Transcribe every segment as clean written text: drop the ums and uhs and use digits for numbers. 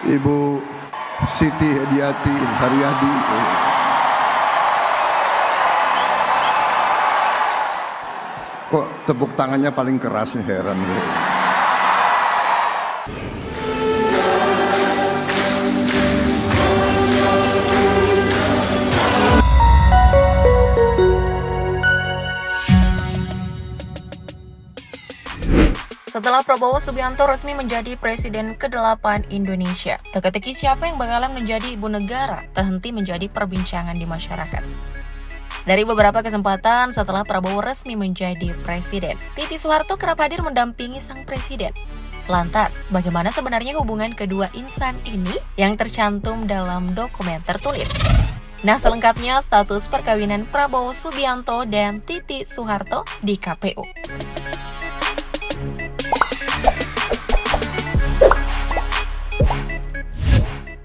Ibu Siti Hediati Haryadi. Kok tepuk tangannya paling keras nih, heran. Setelah Prabowo Subianto resmi menjadi Presiden ke-8 Indonesia, teka-teki siapa yang bakalan menjadi ibu negara tak henti menjadi perbincangan di masyarakat. Dari beberapa kesempatan setelah Prabowo resmi menjadi Presiden, Titi Soeharto kerap hadir mendampingi sang Presiden. Lantas, bagaimana sebenarnya hubungan kedua insan ini yang tercantum dalam dokumen tertulis? Nah, selengkapnya status perkawinan Prabowo Subianto dan Titi Soeharto di KPU.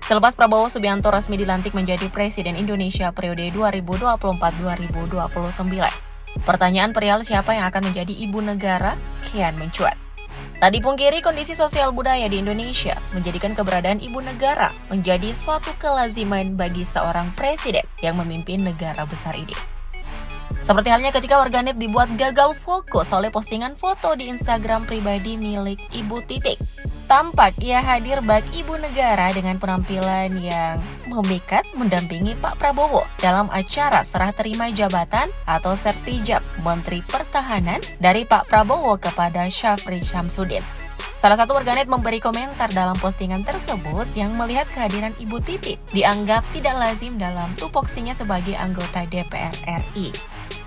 Selepas Prabowo Subianto resmi dilantik menjadi Presiden Indonesia periode 2024-2029, pertanyaan perihal siapa yang akan menjadi ibu negara kian mencuat. Tak dipungkiri, kondisi sosial budaya di Indonesia menjadikan keberadaan ibu negara menjadi suatu kelaziman bagi seorang presiden yang memimpin negara besar ini. Seperti halnya ketika warganet dibuat gagal fokus oleh postingan foto di Instagram pribadi milik Ibu Titik. Tampak ia hadir bak ibu negara dengan penampilan yang memikat mendampingi Pak Prabowo dalam acara serah terima jabatan atau sertijab Menteri Pertahanan dari Pak Prabowo kepada Syafri Syamsuddin. Salah satu warganet memberi komentar dalam postingan tersebut yang melihat kehadiran Ibu Titik dianggap tidak lazim dalam tupoksinya sebagai anggota DPR RI.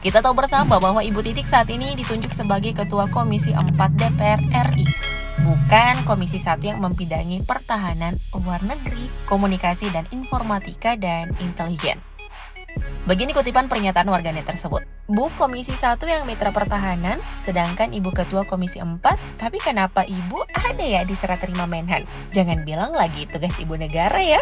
Kita tahu bersama bahwa Ibu Titik saat ini ditunjuk sebagai Ketua Komisi 4 DPR RI, bukan Komisi 1 yang membidangi pertahanan, luar negeri, komunikasi dan informatika dan intelijen. Begini kutipan pernyataan warganet tersebut. Bu Komisi 1 yang mitra pertahanan, sedangkan Ibu Ketua Komisi 4, tapi kenapa Ibu ada ya di serah terima Menhan? Jangan bilang lagi tugas Ibu negara ya.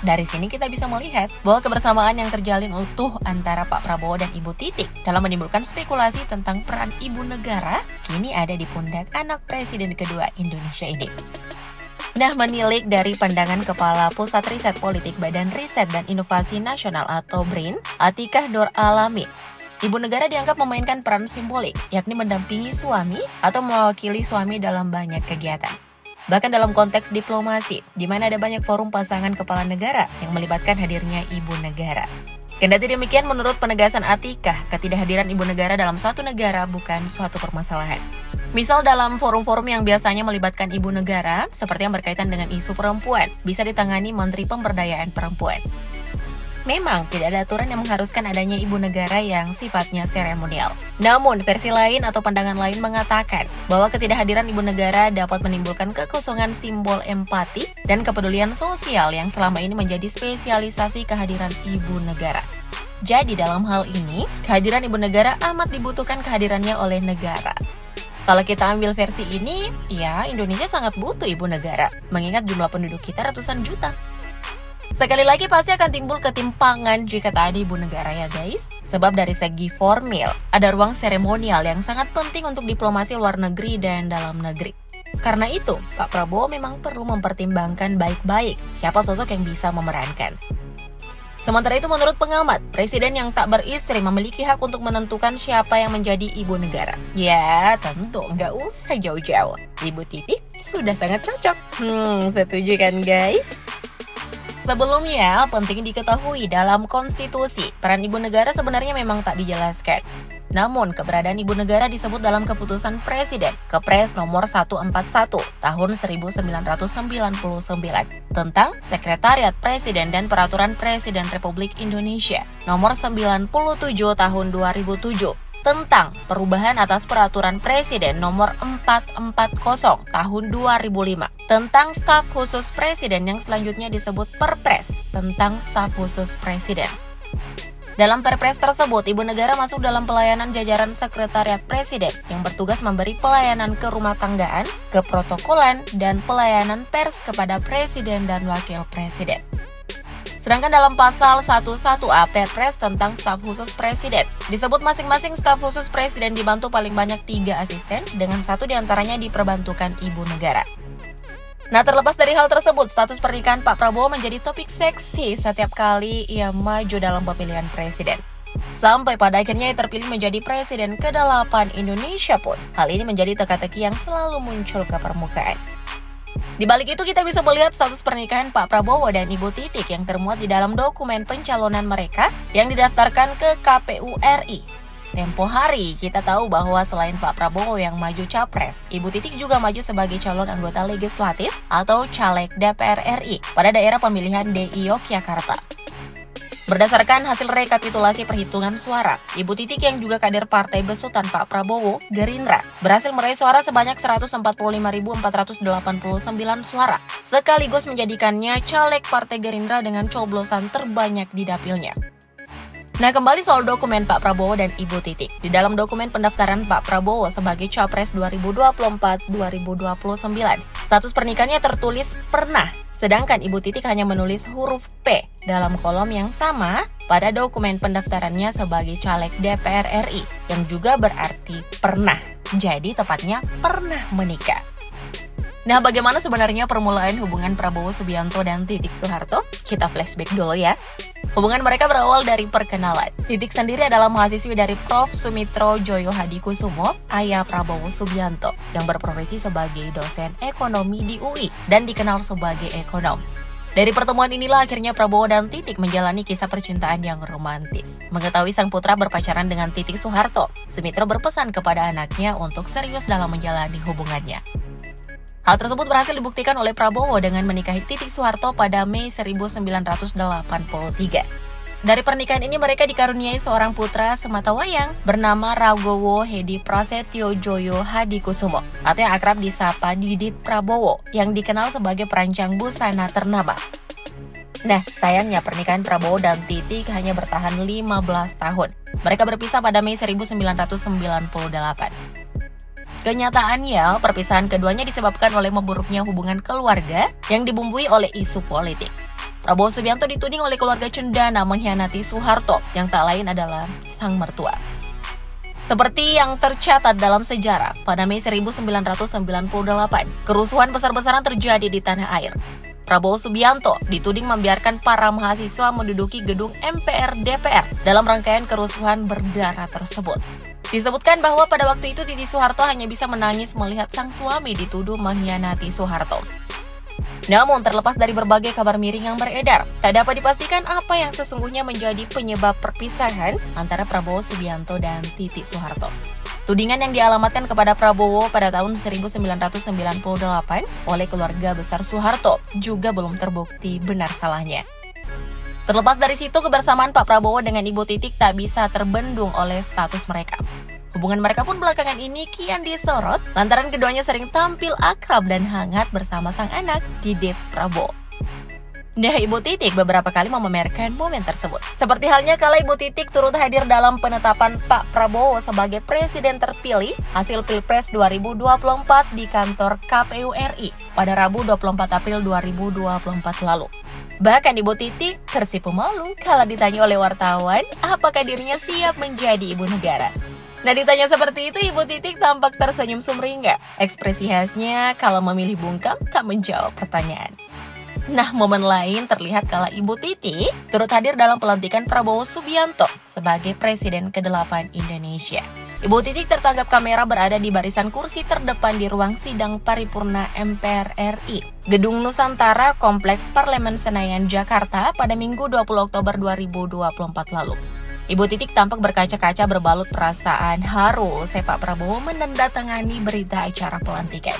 Dari sini kita bisa melihat bahwa kebersamaan yang terjalin utuh antara Pak Prabowo dan Ibu Titik dalam menimbulkan spekulasi tentang peran ibu negara kini ada di pundak anak Presiden kedua Indonesia ini. Nah, menilik dari pandangan Kepala Pusat Riset Politik Badan Riset dan Inovasi Nasional atau BRIN, Atikah Nur Alami, ibu negara dianggap memainkan peran simbolik, yakni mendampingi suami atau mewakili suami dalam banyak kegiatan. Bahkan dalam konteks diplomasi, di mana ada banyak forum pasangan kepala negara yang melibatkan hadirnya ibu negara. Kendati demikian, menurut penegasan Atikah, ketidakhadiran ibu negara dalam suatu negara bukan suatu permasalahan. Misal dalam forum-forum yang biasanya melibatkan ibu negara, seperti yang berkaitan dengan isu perempuan, bisa ditangani Menteri Pemberdayaan Perempuan. Memang tidak ada aturan yang mengharuskan adanya ibu negara yang sifatnya seremonial. Namun, versi lain atau pandangan lain mengatakan bahwa ketidakhadiran ibu negara dapat menimbulkan kekosongan simbol empati dan kepedulian sosial yang selama ini menjadi spesialisasi kehadiran ibu negara. Jadi dalam hal ini, kehadiran ibu negara amat dibutuhkan kehadirannya oleh negara. Kalau kita ambil versi ini, ya Indonesia sangat butuh ibu negara, mengingat jumlah penduduk kita ratusan juta. Sekali lagi pasti akan timbul ketimpangan jika tak ada ibu negara ya guys. Sebab dari segi formil, ada ruang seremonial yang sangat penting untuk diplomasi luar negeri dan dalam negeri. Karena itu, Pak Prabowo memang perlu mempertimbangkan baik-baik siapa sosok yang bisa memerankan. Sementara itu menurut pengamat, presiden yang tak beristri memiliki hak untuk menentukan siapa yang menjadi ibu negara. Ya, tentu nggak usah jauh-jauh. Ibu Titik sudah sangat cocok. Setuju kan guys? Sebelumnya, penting diketahui dalam konstitusi, peran ibu negara sebenarnya memang tak dijelaskan. Namun, keberadaan ibu negara disebut dalam keputusan Presiden, Kepres nomor 141 tahun 1999 tentang Sekretariat Presiden dan Peraturan Presiden Republik Indonesia nomor 97 tahun 2007 tentang perubahan atas Peraturan Presiden nomor 440 tahun 2005 tentang staf khusus presiden yang selanjutnya disebut Perpres tentang staf khusus presiden. Dalam Perpres tersebut, ibu negara masuk dalam pelayanan jajaran Sekretariat Presiden yang bertugas memberi pelayanan ke rumah tanggaan, keprotokolan, dan pelayanan pers kepada Presiden dan Wakil Presiden. Sedangkan dalam pasal 11A Perpres tentang staf khusus presiden, disebut masing-masing staf khusus presiden dibantu paling banyak 3 asisten, dengan 1 diantaranya diperbantukan ibu negara. Nah, terlepas dari hal tersebut, status pernikahan Pak Prabowo menjadi topik seksi setiap kali ia maju dalam pemilihan presiden. Sampai pada akhirnya ia terpilih menjadi presiden ke-8 Indonesia pun, hal ini menjadi teka-teki yang selalu muncul ke permukaan. Di balik itu kita bisa melihat status pernikahan Pak Prabowo dan Ibu Titik yang termuat di dalam dokumen pencalonan mereka yang didaftarkan ke KPU RI. Tempo hari, kita tahu bahwa selain Pak Prabowo yang maju capres, Ibu Titik juga maju sebagai calon anggota legislatif atau caleg DPR RI pada daerah pemilihan DI Yogyakarta. Berdasarkan hasil rekapitulasi perhitungan suara, Ibu Titik yang juga kader partai besutan Pak Prabowo, Gerindra, berhasil meraih suara sebanyak 145.489 suara, sekaligus menjadikannya caleg partai Gerindra dengan coblosan terbanyak di dapilnya. Nah, kembali soal dokumen Pak Prabowo dan Ibu Titik. Di dalam dokumen pendaftaran Pak Prabowo sebagai Capres 2024-2029, status pernikahannya tertulis pernah, sedangkan Ibu Titik hanya menulis huruf P dalam kolom yang sama pada dokumen pendaftarannya sebagai caleg DPR RI, yang juga berarti pernah. Jadi tepatnya pernah menikah. Nah, bagaimana sebenarnya permulaan hubungan Prabowo Subianto dan Titik Soeharto? Kita flashback dulu ya. Hubungan mereka berawal dari perkenalan. Titik sendiri adalah mahasiswi dari Prof. Sumitro Joyo Hadikusumo, ayah Prabowo Subianto, yang berprofesi sebagai dosen ekonomi di UI dan dikenal sebagai ekonom. Dari pertemuan inilah akhirnya Prabowo dan Titik menjalani kisah percintaan yang romantis. Mengetahui sang putra berpacaran dengan Titik Soeharto, Sumitro berpesan kepada anaknya untuk serius dalam menjalani hubungannya. Hal tersebut berhasil dibuktikan oleh Prabowo dengan menikahi Titik Soeharto pada Mei 1983. Dari pernikahan ini mereka dikaruniai seorang putra sematawayang bernama Ragowo Hedi Prasetyo Joyo Hadikusumo, atau yang akrab disapa Didit Prabowo, yang dikenal sebagai perancang busana ternama. Nah, sayangnya pernikahan Prabowo dan Titik hanya bertahan 15 tahun. Mereka berpisah pada Mei 1998. Kenyataannya, perpisahan keduanya disebabkan oleh memburuknya hubungan keluarga yang dibumbui oleh isu politik. Prabowo Subianto dituding oleh keluarga cendana mengkhianati Soeharto, yang tak lain adalah sang mertua. Seperti yang tercatat dalam sejarah, pada Mei 1998, kerusuhan besar-besaran terjadi di tanah air. Prabowo Subianto dituding membiarkan para mahasiswa menduduki gedung MPR DPR dalam rangkaian kerusuhan berdarah tersebut. Disebutkan bahwa pada waktu itu Titik Soeharto hanya bisa menangis melihat sang suami dituduh mengkhianati Soeharto. Namun terlepas dari berbagai kabar miring yang beredar, tak dapat dipastikan apa yang sesungguhnya menjadi penyebab perpisahan antara Prabowo Subianto dan Titik Soeharto. Tudingan yang dialamatkan kepada Prabowo pada tahun 1998 oleh keluarga besar Soeharto juga belum terbukti benar salahnya. Terlepas dari situ, kebersamaan Pak Prabowo dengan Ibu Titik tak bisa terbendung oleh status mereka. Hubungan mereka pun belakangan ini kian disorot lantaran keduanya sering tampil akrab dan hangat bersama sang anak, Didit Prabowo. Nah, Ibu Titik beberapa kali memamerkan momen tersebut. Seperti halnya kala Ibu Titik turut hadir dalam penetapan Pak Prabowo sebagai presiden terpilih hasil Pilpres 2024 di kantor KPU RI pada Rabu 24 April 2024 lalu. Bahkan Ibu Titik tersipu malu kala ditanya oleh wartawan apakah dirinya siap menjadi ibu negara. Nah, ditanya seperti itu, Ibu Titik tampak tersenyum sumringah. Ekspresi khasnya kalau memilih bungkam tak menjawab pertanyaan. Nah, momen lain terlihat kala Ibu Titik turut hadir dalam pelantikan Prabowo Subianto sebagai Presiden ke-8 Indonesia. Ibu Titik tertangkap kamera berada di barisan kursi terdepan di ruang sidang paripurna MPR RI, Gedung Nusantara, Kompleks Parlemen Senayan, Jakarta pada Minggu 20 Oktober 2024 lalu. Ibu Titik tampak berkaca-kaca berbalut perasaan haru Pak Prabowo menandatangani berita acara pelantikan.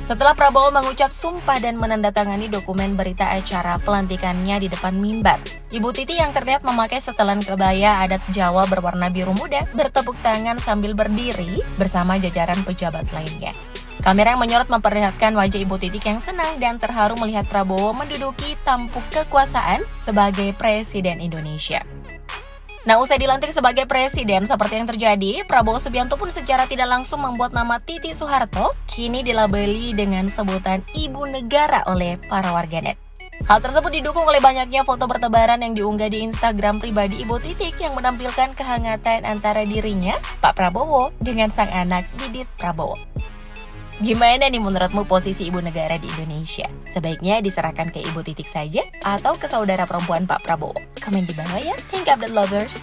Setelah Prabowo mengucap sumpah dan menandatangani dokumen berita acara pelantikannya di depan mimbar, Ibu Titik yang terlihat memakai setelan kebaya adat Jawa berwarna biru muda bertepuk tangan sambil berdiri bersama jajaran pejabat lainnya. Kamera yang menyorot memperlihatkan wajah Ibu Titik yang senang dan terharu melihat Prabowo menduduki tampuk kekuasaan sebagai Presiden Indonesia. Nah, usai dilantik sebagai presiden seperti yang terjadi, Prabowo Subianto pun secara tidak langsung membuat nama Titik Soeharto kini dilabeli dengan sebutan Ibu Negara oleh para warganet. Hal tersebut didukung oleh banyaknya foto bertebaran yang diunggah di Instagram pribadi Ibu Titik yang menampilkan kehangatan antara dirinya, Pak Prabowo, dengan sang anak Didit Prabowo. Gimana nih menurutmu posisi ibu negara di Indonesia? Sebaiknya diserahkan ke Ibu Titik saja atau ke saudara perempuan Pak Prabowo? Komen di bawah ya. Thank you update lovers.